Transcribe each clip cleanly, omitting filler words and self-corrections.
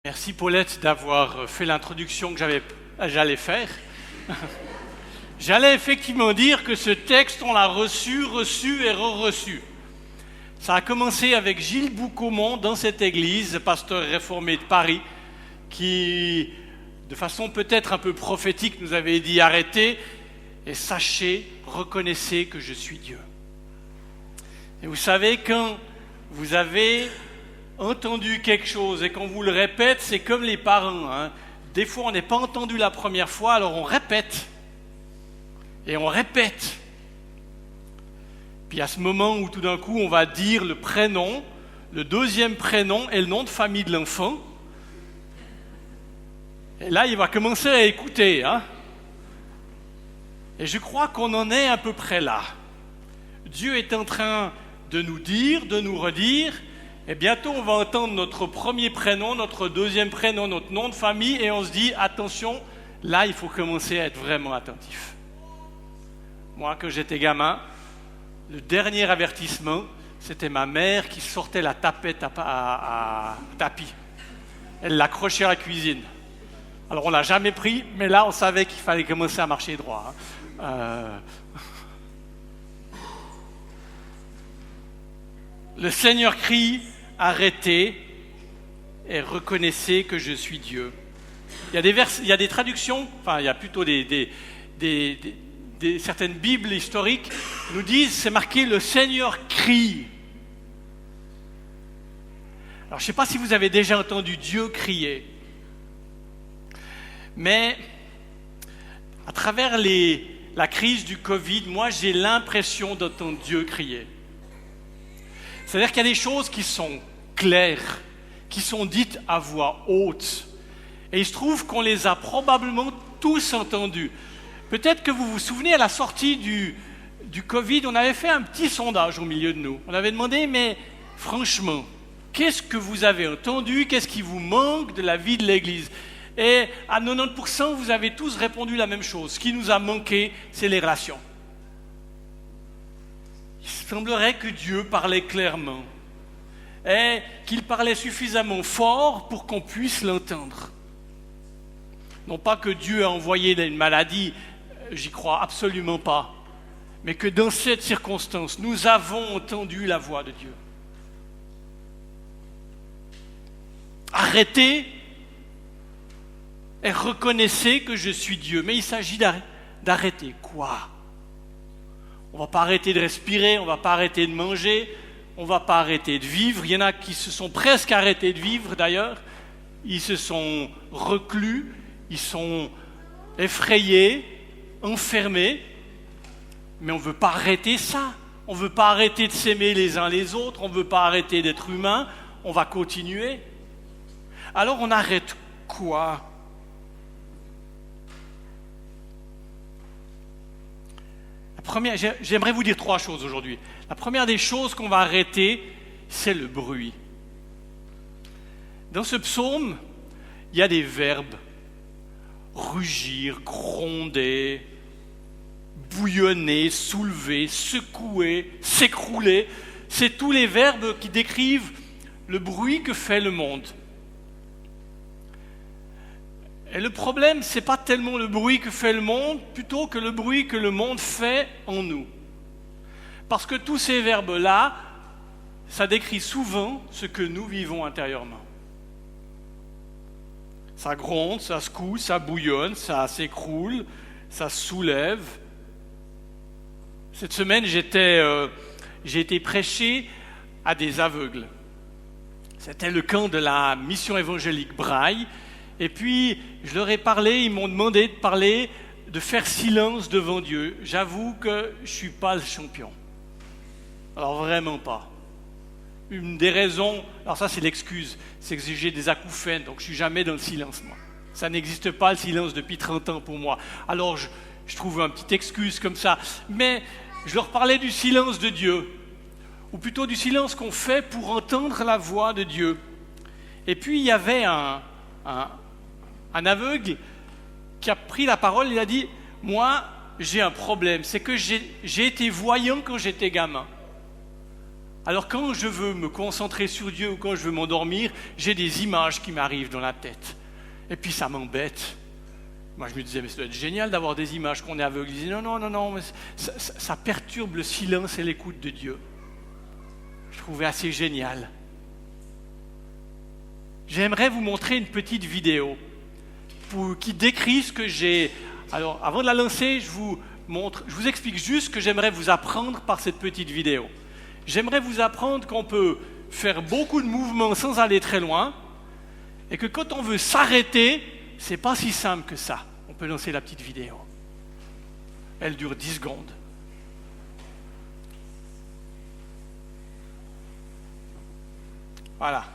Merci Paulette d'avoir fait l'introduction que j'allais faire. J'allais effectivement dire que ce texte, on l'a reçu et re-reçu. Ça a commencé avec Gilles Boucaumont dans cette église, pasteur réformé de Paris, qui, de façon peut-être un peu prophétique, nous avait dit « Arrêtez et sachez, reconnaissez que je suis Dieu ». Et vous savez, quand vous avez entendu quelque chose et qu'on vous le répète, c'est comme les parents. Hein. Des fois, on n'est pas entendu la première fois, alors on répète. Et on répète. Puis à ce moment où tout d'un coup, on va dire le prénom, le deuxième prénom et le nom de famille de l'enfant. Et là, il va commencer à écouter. Hein. Et je crois qu'on en est à peu près là. Dieu est en train de nous dire, de nous redire, et bientôt on va entendre notre premier prénom, notre deuxième prénom, notre nom de famille, et on se dit, attention, là il faut commencer à être vraiment attentif. Moi, quand j'étais gamin, le dernier avertissement, c'était ma mère qui sortait la tapette à tapis. Elle l'accrochait à la cuisine. Alors on l'a jamais pris, mais là on savait qu'il fallait commencer à marcher droit. Le Seigneur crie, arrêtez et reconnaissez que je suis Dieu. Il y a des traductions, enfin il y a plutôt certaines Bibles historiques nous disent, c'est marqué le Seigneur crie. Alors je ne sais pas si vous avez déjà entendu Dieu crier, mais à travers la crise du Covid, moi j'ai l'impression d'entendre Dieu crier. C'est-à-dire qu'il y a des choses qui sont claires, qui sont dites à voix haute. Et il se trouve qu'on les a probablement tous entendues. Peut-être que vous vous souvenez, à la sortie du Covid, on avait fait un petit sondage au milieu de nous. On avait demandé, mais franchement, qu'est-ce que vous avez entendu? Qu'est-ce qui vous manque de la vie de l'Église? Et à 90%, vous avez tous répondu la même chose. Ce qui nous a manqué, c'est les relations. Il semblerait que Dieu parlait clairement et qu'il parlait suffisamment fort pour qu'on puisse l'entendre. Non pas que Dieu a envoyé une maladie, j'y crois absolument pas, mais que dans cette circonstance, nous avons entendu la voix de Dieu. Arrêtez et reconnaissez que je suis Dieu. Mais il s'agit d'arrêter quoi ? On ne va pas arrêter de respirer, on ne va pas arrêter de manger, on ne va pas arrêter de vivre. Il y en a qui se sont presque arrêtés de vivre d'ailleurs. Ils se sont reclus, ils sont effrayés, enfermés. Mais on ne veut pas arrêter ça. On ne veut pas arrêter de s'aimer les uns les autres, on ne veut pas arrêter d'être humain, on va continuer. Alors on arrête quoi ? J'aimerais vous dire 3 choses aujourd'hui. La première des choses qu'on va arrêter, c'est le bruit. Dans ce psaume, il y a des verbes. Rugir, gronder, bouillonner, soulever, secouer, s'écrouler. C'est tous les verbes qui décrivent le bruit que fait le monde. Et le problème, ce n'est pas tellement le bruit que fait le monde, plutôt que le bruit que le monde fait en nous. Parce que tous ces verbes-là, ça décrit souvent ce que nous vivons intérieurement. Ça gronde, ça secoue, ça bouillonne, ça s'écroule, ça soulève. Cette semaine, j'ai été prêcher à des aveugles. C'était le camp de la mission évangélique Braille. Et puis, je leur ai parlé, ils m'ont demandé de faire silence devant Dieu. J'avoue que je ne suis pas le champion. Alors vraiment pas. Une des raisons, alors ça c'est l'excuse, c'est que j'ai des acouphènes, donc je ne suis jamais dans le silence, moi. Ça n'existe pas le silence depuis 30 ans pour moi. Alors je trouve une petite excuse comme ça. Mais je leur parlais du silence de Dieu, ou plutôt du silence qu'on fait pour entendre la voix de Dieu. Et puis il y avait un aveugle qui a pris la parole, il a dit « Moi, j'ai un problème, c'est que j'ai été voyant quand j'étais gamin. » Alors quand je veux me concentrer sur Dieu ou quand je veux m'endormir, j'ai des images qui m'arrivent dans la tête. Et puis ça m'embête. Moi je me disais, mais ça doit être génial d'avoir des images qu'on est aveugle. Je disais, non, mais ça perturbe le silence et l'écoute de Dieu. Je trouvais assez génial. J'aimerais vous montrer une petite vidéo qui décrit ce que j'ai. Alors, avant de la lancer, je vous explique juste ce que j'aimerais vous apprendre par cette petite vidéo. J'aimerais vous apprendre qu'on peut faire beaucoup de mouvements sans aller très loin, et que quand on veut s'arrêter, c'est pas si simple que ça. On peut lancer la petite vidéo. Elle dure 10 secondes. Voilà.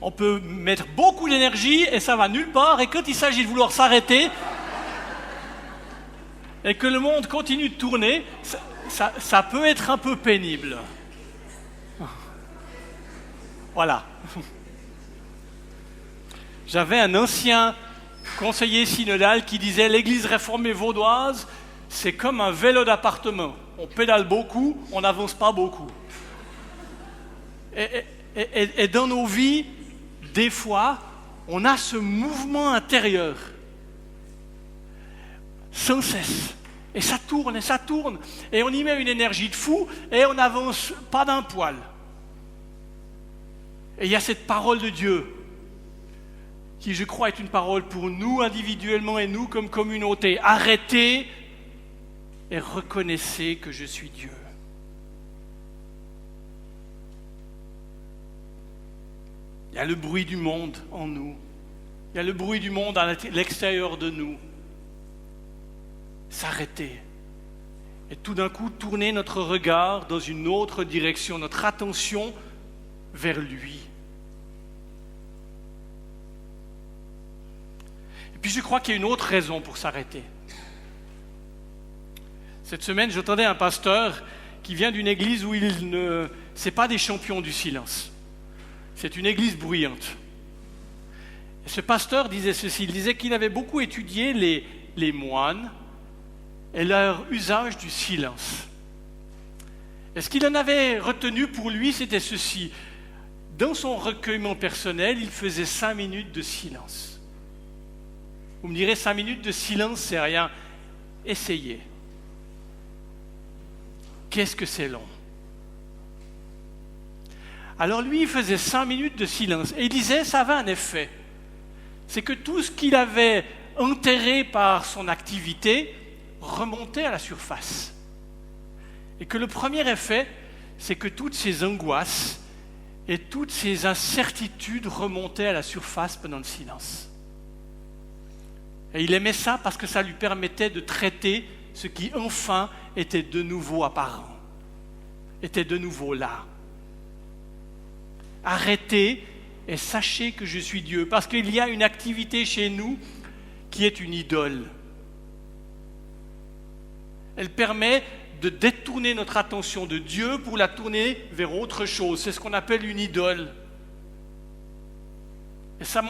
On peut mettre beaucoup d'énergie et ça va nulle part. Et quand il s'agit de vouloir s'arrêter et que le monde continue de tourner, ça peut être un peu pénible. Voilà. J'avais un ancien conseiller synodal qui disait « L'église réformée vaudoise, c'est comme un vélo d'appartement. On pédale beaucoup, on n'avance pas beaucoup. » Et dans nos vies, des fois, on a ce mouvement intérieur, sans cesse. Et ça tourne, et on y met une énergie de fou, et on n'avance pas d'un poil. Et il y a cette parole de Dieu, qui je crois est une parole pour nous individuellement et nous comme communauté. Arrêtez et reconnaissez que je suis Dieu. Il y a le bruit du monde en nous. Il y a le bruit du monde à l'extérieur de nous. S'arrêter. Et tout d'un coup, tourner notre regard dans une autre direction, notre attention vers lui. Et puis je crois qu'il y a une autre raison pour s'arrêter. Cette semaine, j'entendais un pasteur qui vient d'une église où c'est pas des champions du silence. C'est une église bruyante. Et ce pasteur disait ceci, il disait qu'il avait beaucoup étudié les moines et leur usage du silence. Et ce qu'il en avait retenu pour lui, c'était ceci. Dans son recueillement personnel, il faisait 5 minutes de silence. Vous me direz, 5 minutes de silence, c'est rien. Essayez. Qu'est-ce que c'est long? Alors lui, il faisait 5 minutes de silence. Et il disait, ça avait un effet. C'est que tout ce qu'il avait enterré par son activité remontait à la surface. Et que le premier effet, c'est que toutes ces angoisses et toutes ces incertitudes remontaient à la surface pendant le silence. Et il aimait ça parce que ça lui permettait de traiter ce qui enfin était de nouveau apparent, était de nouveau là. Arrêtez et sachez que je suis Dieu, parce qu'il y a une activité chez nous qui est une idole. Elle permet de détourner notre attention de Dieu pour la tourner vers autre chose. C'est ce qu'on appelle une idole. Et ça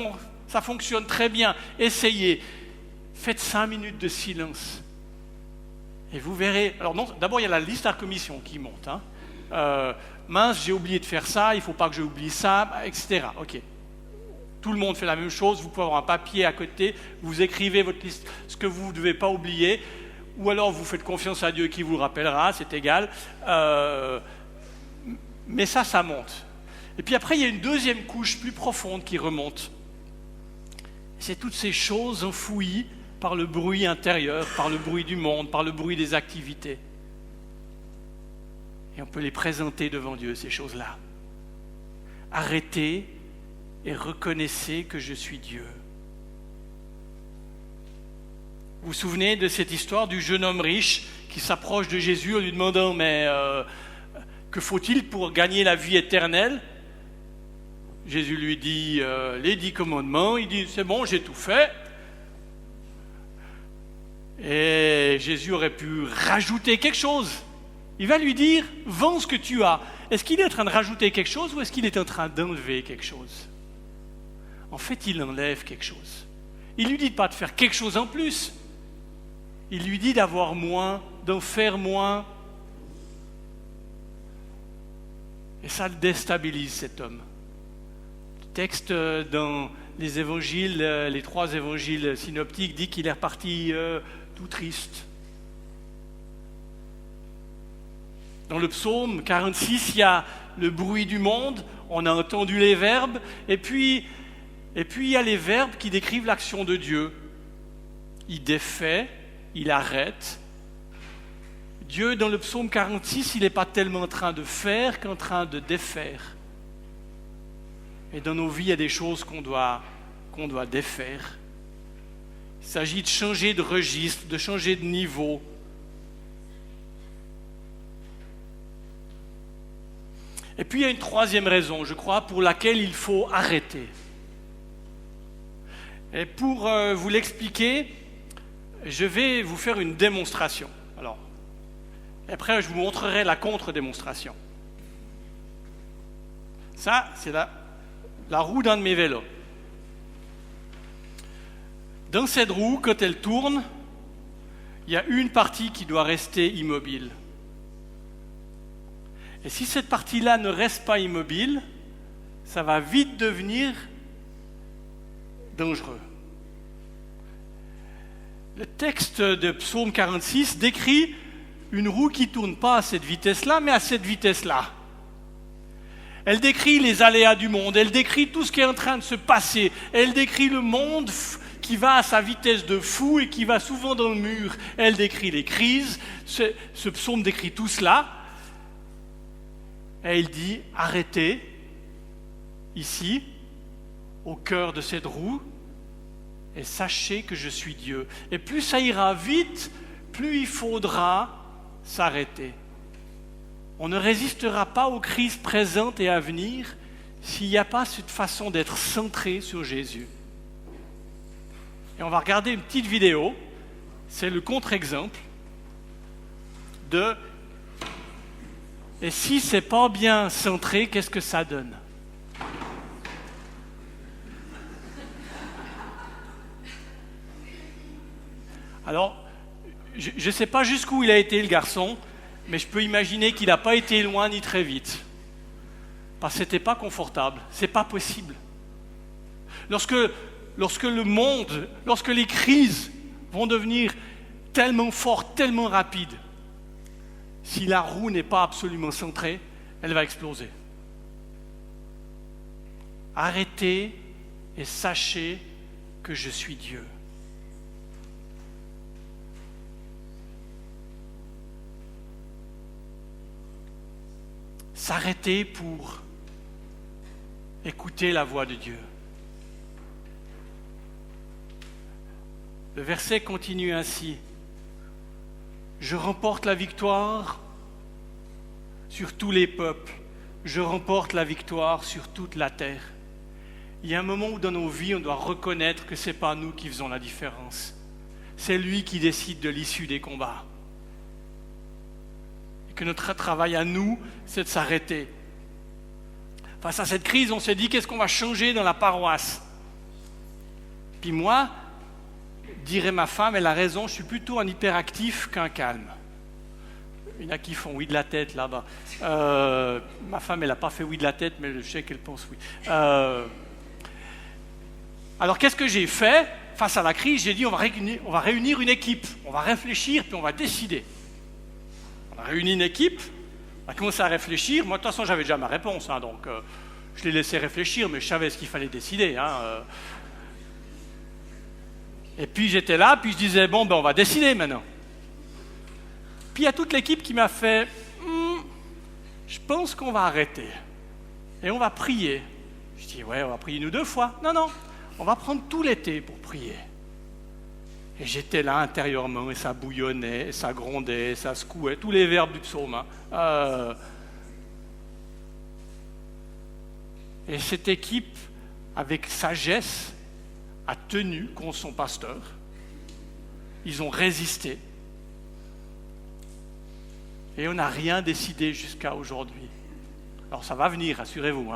fonctionne très bien. Essayez. Faites 5 minutes de silence. Et vous verrez. Alors non, d'abord, il y a la liste à commission qui monte. Mince, j'ai oublié de faire ça, il ne faut pas que j'oublie ça, etc. Ok. Tout le monde fait la même chose. Vous pouvez avoir un papier à côté. Vous écrivez votre liste, ce que vous ne devez pas oublier. Ou alors vous faites confiance à Dieu qui vous le rappellera, c'est égal. Mais ça monte. Et puis après, il y a une deuxième couche plus profonde qui remonte. C'est toutes ces choses enfouies par le bruit intérieur, par le bruit du monde, par le bruit des activités. Et on peut les présenter devant Dieu, ces choses-là. Arrêtez et reconnaissez que je suis Dieu. Vous vous souvenez de cette histoire du jeune homme riche qui s'approche de Jésus en lui demandant « Mais que faut-il pour gagner la vie éternelle ?» Jésus lui dit les 10 commandements. Il dit « C'est bon, j'ai tout fait. » Et Jésus aurait pu rajouter quelque chose. Il va lui dire « Vends ce que tu as. » Est-ce qu'il est en train de rajouter quelque chose ou est-ce qu'il est en train d'enlever quelque chose? En fait, il enlève quelque chose. Il ne lui dit pas de faire quelque chose en plus. Il lui dit d'avoir moins, d'en faire moins. Et ça le déstabilise, cet homme. Le texte dans les évangiles, les 3 évangiles synoptiques, dit qu'il est reparti tout triste. Dans le psaume 46, il y a le bruit du monde, on a entendu les verbes, et puis il y a les verbes qui décrivent l'action de Dieu. Il défait, il arrête. Dieu, dans le psaume 46, il n'est pas tellement en train de faire qu'en train de défaire. Et dans nos vies, il y a des choses qu'on doit défaire. Il s'agit de changer de registre, de changer de niveau. Et puis il y a une 3e raison, je crois, pour laquelle il faut arrêter. Et pour vous l'expliquer, je vais vous faire une démonstration. Alors, après, je vous montrerai la contre-démonstration. Ça, c'est la roue d'un de mes vélos. Dans cette roue, quand elle tourne, il y a une partie qui doit rester immobile. Et si cette partie-là ne reste pas immobile, ça va vite devenir dangereux. Le texte de Psaume 46 décrit une roue qui ne tourne pas à cette vitesse-là, mais à cette vitesse-là. Elle décrit les aléas du monde, elle décrit tout ce qui est en train de se passer, elle décrit le monde qui va à sa vitesse de fou et qui va souvent dans le mur. Elle décrit les crises, ce psaume décrit tout cela. Et il dit, arrêtez, ici, au cœur de cette roue, et sachez que je suis Dieu. Et plus ça ira vite, plus il faudra s'arrêter. On ne résistera pas aux crises présentes et à venir s'il n'y a pas cette façon d'être centré sur Jésus. Et on va regarder une petite vidéo, c'est le contre-exemple de « Et si c'est pas bien centré, qu'est-ce que ça donne ?» Alors, je ne sais pas jusqu'où il a été le garçon, mais je peux imaginer qu'il n'a pas été loin ni très vite. Parce que ce n'était pas confortable, ce n'est pas possible. Lorsque le monde, lorsque les crises vont devenir tellement fortes, tellement rapides, si la roue n'est pas absolument centrée, elle va exploser. Arrêtez et sachez que je suis Dieu. S'arrêter pour écouter la voix de Dieu. Le verset continue ainsi. Je remporte la victoire sur tous les peuples. Je remporte la victoire sur toute la terre. Il y a un moment où dans nos vies, on doit reconnaître que ce n'est pas nous qui faisons la différence. C'est lui qui décide de l'issue des combats. Et que notre travail à nous, c'est de s'arrêter. Face à cette crise, on s'est dit, qu'est-ce qu'on va changer dans la paroisse ? Puis moi, dirait ma femme, elle a raison, je suis plutôt un hyperactif qu'un calme. Il y en a qui font oui de la tête là-bas. Ma femme, elle n'a pas fait oui de la tête, mais je sais qu'elle pense oui. Alors, qu'est-ce que j'ai fait face à la crise ? J'ai dit, on va réunir une équipe. On va réfléchir, puis on va décider. On a réuni une équipe, on a commencé à réfléchir. Moi, de toute façon, j'avais déjà ma réponse, donc je l'ai laissé réfléchir, mais je savais ce qu'il fallait décider. Et puis, j'étais là, puis je disais, bon, on va décider maintenant. Puis, il y a toute l'équipe qui m'a fait, je pense qu'on va arrêter. Et on va prier. Je dis, ouais, on va prier nous 2 fois. Non, on va prendre tout l'été pour prier. Et j'étais là intérieurement, et ça bouillonnait, et ça grondait, et ça secouait, tous les verbes du psaume. Et cette équipe, avec sagesse, a tenu contre son pasteur. Ils ont résisté. Et on n'a rien décidé jusqu'à aujourd'hui. Alors ça va venir, rassurez-vous.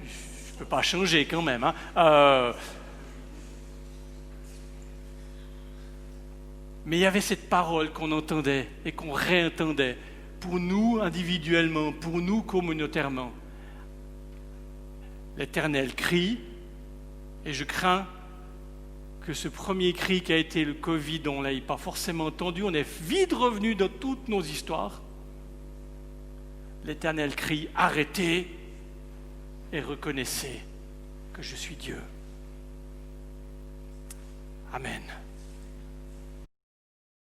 Je ne peux pas changer quand même. Mais il y avait cette parole qu'on entendait et qu'on réentendait. pour nous individuellement, pour nous communautairement. L'Éternel crie, et je crains que ce premier cri qui a été le Covid, on ne l'ait pas forcément entendu, on est vite revenu dans toutes nos histoires. L'Éternel crie, arrêtez et reconnaissez que je suis Dieu. Amen.